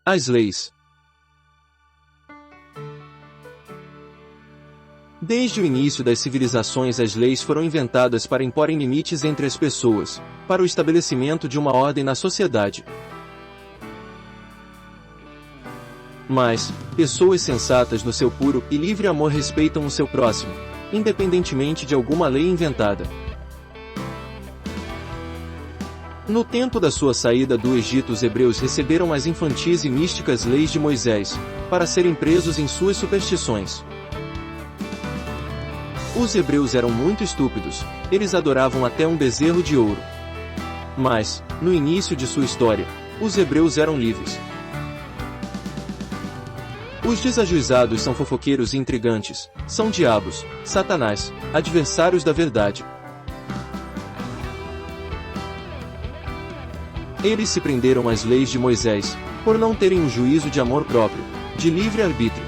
As leis. Desde o início das civilizações, as leis foram inventadas para imporem limites entre as pessoas, para o estabelecimento de uma ordem na sociedade. Mas, pessoas sensatas no seu puro e livre amor respeitam o seu próximo, independentemente de alguma lei inventada. No tempo da sua saída do Egito, os hebreus receberam as infantis e místicas leis de Moisés, para serem presos em suas superstições. Os hebreus eram muito estúpidos, eles adoravam até um bezerro de ouro. Mas, no início de sua história, os hebreus eram livres. Os desajuizados são fofoqueiros e intrigantes, são diabos, Satanás, adversários da verdade. Eles se prenderam às leis de Moisés, por não terem um juízo de amor próprio, de livre arbítrio.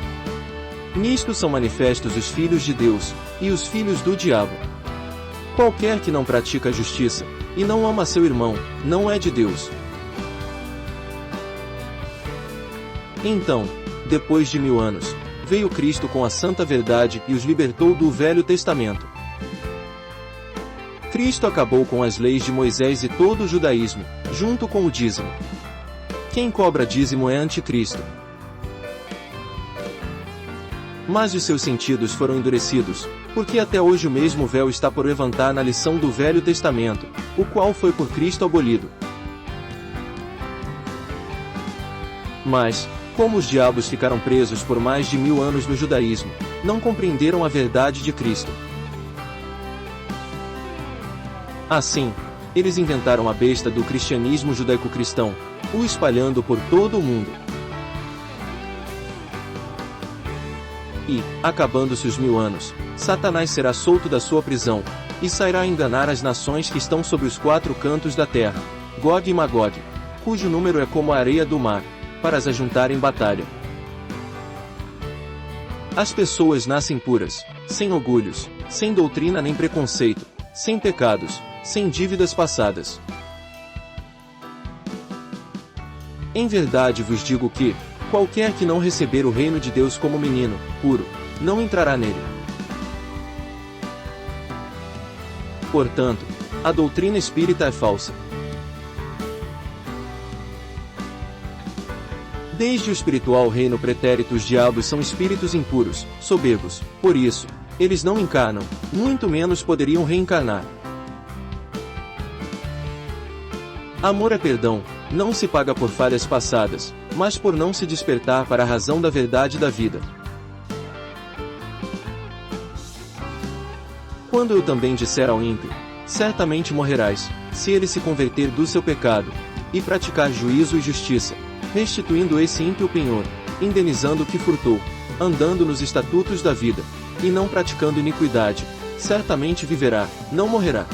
Nisto são manifestos os filhos de Deus, e os filhos do diabo. Qualquer que não pratica a justiça, e não ama seu irmão, não é de Deus. Então, depois de 1000 anos, veio Cristo com a santa verdade e os libertou do Velho Testamento. Cristo acabou com as leis de Moisés e todo o judaísmo, junto com o dízimo. Quem cobra dízimo é anticristo. Mas os seus sentidos foram endurecidos, porque até hoje o mesmo véu está por levantar na lição do Velho Testamento, o qual foi por Cristo abolido. Mas, como os diabos ficaram presos por mais de 1000 anos no judaísmo, não compreenderam a verdade de Cristo. Assim, eles inventaram a besta do cristianismo judaico-cristão, o espalhando por todo o mundo. E, acabando-se os 1000 anos, Satanás será solto da sua prisão, e sairá a enganar as nações que estão sobre os 4 cantos da terra, Gog e Magog, cujo número é como a areia do mar, para as ajuntar em batalha. As pessoas nascem puras, sem orgulhos, sem doutrina nem preconceito, sem pecados, sem dívidas passadas. Em verdade vos digo que, qualquer que não receber o reino de Deus como menino, puro, não entrará nele. Portanto, a doutrina espírita é falsa. Desde o espiritual reino pretérito, os diabos são espíritos impuros, soberbos, por isso, eles não encarnam, muito menos poderiam reencarnar. Amor é perdão, não se paga por falhas passadas, mas por não se despertar para a razão da verdade da vida. Quando eu também disser ao ímpio, certamente morrerás, se ele se converter do seu pecado, e praticar juízo e justiça, restituindo esse ímpio penhor, indenizando o que furtou, andando nos estatutos da vida, e não praticando iniquidade, certamente viverá, não morrerá.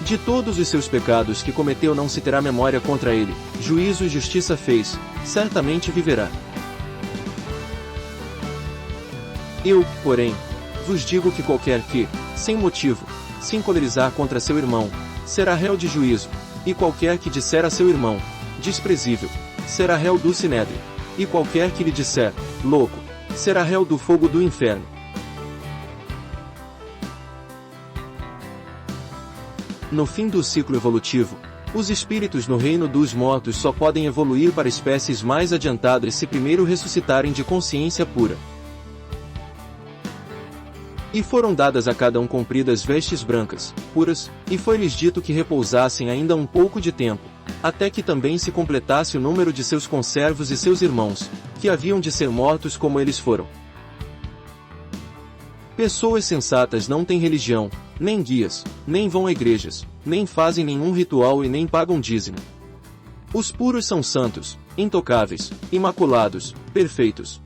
De todos os seus pecados que cometeu não se terá memória contra ele, juízo e justiça fez, certamente viverá. Eu, porém, vos digo que qualquer que, sem motivo, se encolerizar contra seu irmão, será réu de juízo, e qualquer que disser a seu irmão, desprezível, será réu do sinédrio, e qualquer que lhe disser, louco, será réu do fogo do inferno. No fim do ciclo evolutivo, os espíritos no reino dos mortos só podem evoluir para espécies mais adiantadas se primeiro ressuscitarem de consciência pura. E foram dadas a cada um compridas vestes brancas, puras, e foi-lhes dito que repousassem ainda um pouco de tempo, até que também se completasse o número de seus conservos e seus irmãos, que haviam de ser mortos como eles foram. Pessoas sensatas não têm religião, nem guias, nem vão a igrejas, nem fazem nenhum ritual e nem pagam dízimo. Os puros são santos, intocáveis, imaculados, perfeitos.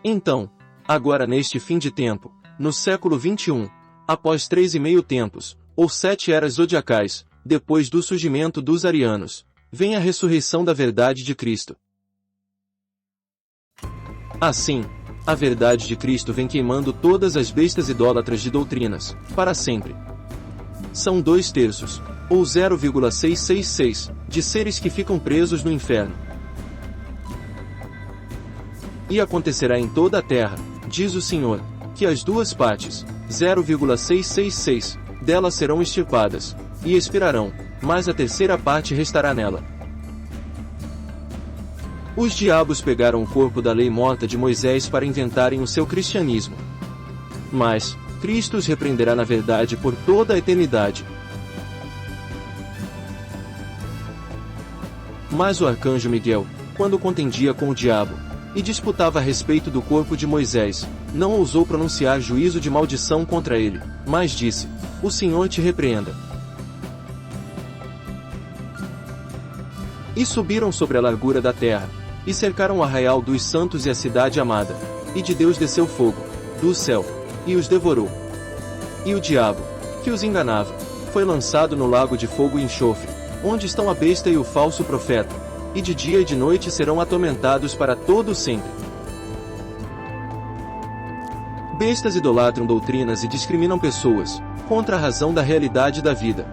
Então, agora neste fim de tempo, no século 21, após 3,5 tempos, ou 7 eras zodiacais, depois do surgimento dos arianos, vem a ressurreição da verdade de Cristo. Assim, a verdade de Cristo vem queimando todas as bestas idólatras de doutrinas, para sempre. São 2/3, ou 0,666, de seres que ficam presos no inferno. E acontecerá em toda a terra, diz o Senhor, que as duas partes, 0,666, delas serão extirpadas, e expirarão, mas a terceira parte restará nela. Os diabos pegaram o corpo da lei morta de Moisés para inventarem o seu cristianismo. Mas Cristo os repreenderá na verdade por toda a eternidade. Mas o arcanjo Miguel, quando contendia com o diabo, e disputava a respeito do corpo de Moisés, não ousou pronunciar juízo de maldição contra ele, mas disse: O Senhor te repreenda. E subiram sobre a largura da terra, e cercaram o arraial dos santos e a cidade amada, e de Deus desceu fogo, do céu, e os devorou. E o diabo, que os enganava, foi lançado no lago de fogo e enxofre, onde estão a besta e o falso profeta, e de dia e de noite serão atormentados para todo sempre. Bestas idolatram doutrinas e discriminam pessoas, contra a razão da realidade da vida.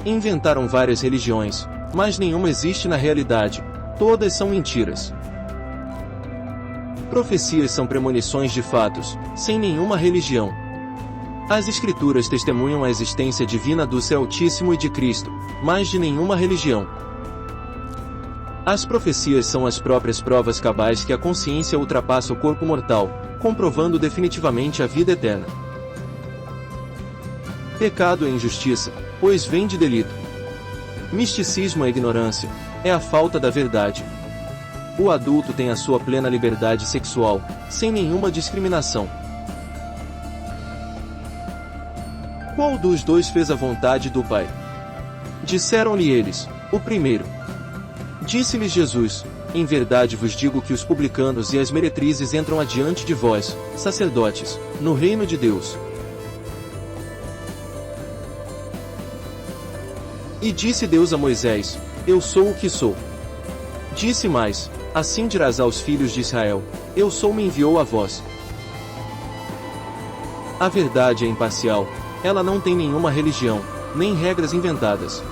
Inventaram várias religiões, mas nenhuma existe na realidade, todas são mentiras. Profecias são premonições de fatos, sem nenhuma religião. As Escrituras testemunham a existência divina do Ser Altíssimo e de Cristo, mas de nenhuma religião. As profecias são as próprias provas cabais que a consciência ultrapassa o corpo mortal, comprovando definitivamente a vida eterna. Pecado é injustiça, pois vem de delito. Misticismo é ignorância, é a falta da verdade. O adulto tem a sua plena liberdade sexual, sem nenhuma discriminação. Qual dos dois fez a vontade do Pai? Disseram-lhe eles: o primeiro. Disse-lhes Jesus: em verdade vos digo que os publicanos e as meretrizes entram adiante de vós, sacerdotes, no reino de Deus. E disse Deus a Moisés: eu sou o que sou. Disse mais: assim dirás aos filhos de Israel: eu sou me enviou a vós. A verdade é imparcial, ela não tem nenhuma religião, nem regras inventadas.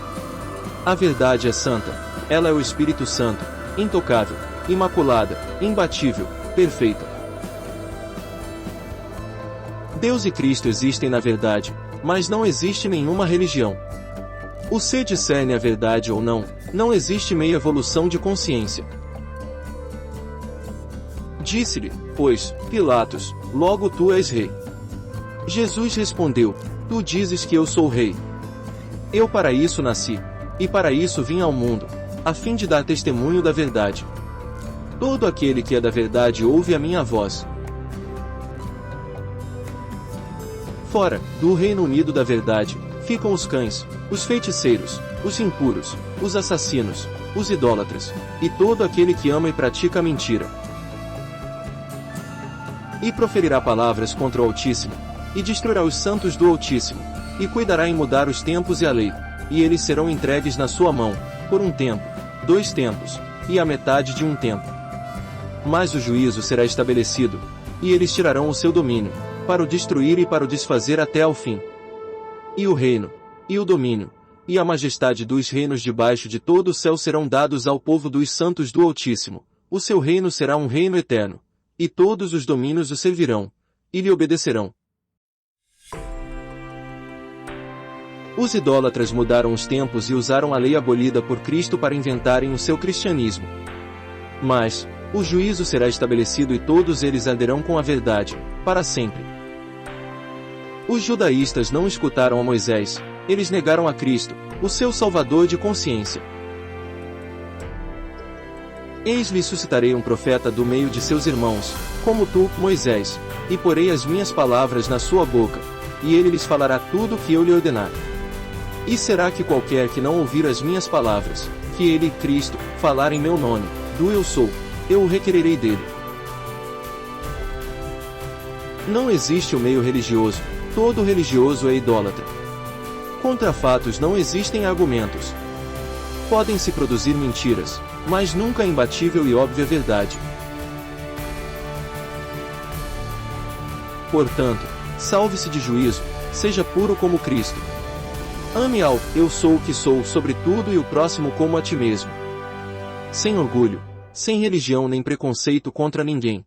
A verdade é santa, ela é o Espírito Santo, intocável, imaculada, imbatível, perfeita. Deus e Cristo existem na verdade, mas não existe nenhuma religião. O se discerne a verdade ou não, não existe meia evolução de consciência. Disse-lhe, pois, Pilatos: logo tu és rei. Jesus respondeu: tu dizes que eu sou rei. Eu para isso nasci, e para isso vim ao mundo, a fim de dar testemunho da verdade. Todo aquele que é da verdade ouve a minha voz. Fora do Reino Unido da verdade ficam os cães, os feiticeiros, os impuros, os assassinos, os idólatras, e todo aquele que ama e pratica a mentira. E proferirá palavras contra o Altíssimo, e destruirá os santos do Altíssimo, e cuidará em mudar os tempos e a lei, e eles serão entregues na sua mão, por um tempo, 2 tempos, e a metade de um tempo. Mas o juízo será estabelecido, e eles tirarão o seu domínio, para o destruir e para o desfazer até ao fim. E o reino, e o domínio, e a majestade dos reinos debaixo de todo o céu serão dados ao povo dos santos do Altíssimo. O seu reino será um reino eterno, e todos os domínios o servirão, e lhe obedecerão. Os idólatras mudaram os tempos e usaram a lei abolida por Cristo para inventarem o seu cristianismo. Mas o juízo será estabelecido e todos eles arderão com a verdade, para sempre. Os judaístas não escutaram a Moisés, eles negaram a Cristo, o seu Salvador de consciência. Eis-lhe suscitarei um profeta do meio de seus irmãos, como tu, Moisés, e porei as minhas palavras na sua boca, e ele lhes falará tudo o que eu lhe ordenar. E será que qualquer que não ouvir as minhas palavras, que ele, Cristo, falar em meu nome, do eu sou, eu o requererei dele. Não existe o meio religioso, todo religioso é idólatra. Contra fatos não existem argumentos. Podem-se produzir mentiras, mas nunca a imbatível e óbvia verdade. Portanto, salve-se de juízo, seja puro como Cristo. Ame ao eu sou o que sou sobre tudo e o próximo como a ti mesmo. Sem orgulho, sem religião nem preconceito contra ninguém.